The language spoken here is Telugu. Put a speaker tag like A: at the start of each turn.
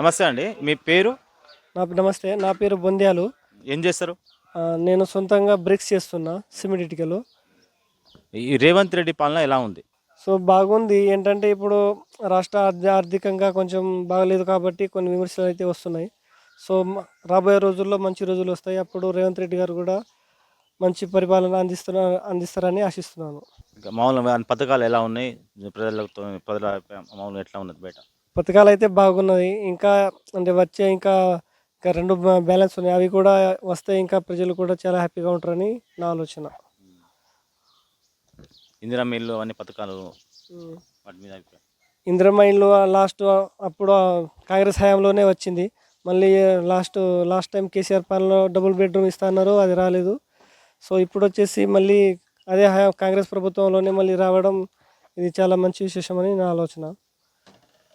A: నమస్తే అండి. మీ పేరు?
B: నమస్తే. నా పేరు బొంద్యాలు.
A: ఏం చేస్తారు?
B: నేను సొంతంగా బ్రిక్స్ చేస్తున్నా సిమెంట్ ఇటుకలు.
A: ఈ రేవంత్ రెడ్డి పాలన ఎలా ఉంది?
B: సో, బాగుంది. ఏంటంటే ఇప్పుడు రాష్ట్ర ఆర్థికంగా కొంచెం బాగలేదు కాబట్టి కొన్ని విమర్శలైతే వస్తున్నాయి. సో, రాబోయే రోజుల్లో మంచి రోజులొస్తాయి. అప్పుడు రేవంత్ రెడ్డి గారు కూడా మంచి పరిపాలన అందిస్తారని ఆశిస్తున్నాను.
A: ఇంకా మామూలుగా ఆయన పథకాలు ఎలా ఉన్నాయి? ప్రజల మామూలుగా ఎట్లా ఉన్నది బయట?
B: పథకాలైతే బాగున్నయి. ఇంకా అంటే ఇంకా 2 బ్యాలెన్స్ ఉన్నాయి. అవి కూడా వస్తే ఇంకా ప్రజలు కూడా చాలా హ్యాపీగా ఉంటారని నా ఆలోచన.
A: ఇందిరమ్మ ఇల్లు అన్ని పథకాలు
B: హ్మ్.
A: వాటి మీద అభిప్రాయం?
B: ఇందిరమ్మ ఇల్లు అప్పుడు కాంగ్రెస్ హయాంలోనే వచ్చింది. మళ్ళీ లాస్ట్ టైం కేసీఆర్ పాలనలో డబుల్ బెడ్‌రూమ్ ఇస్తా అన్నారు. అది రాలేదు. సో, ఇప్పుడొచ్చేసి మళ్ళీ అదే కాంగ్రెస్ ప్రభుత్వంలోనే మళ్ళీ రావడం ఇది చాలా మంచి విశేషమని నా ఆలోచన.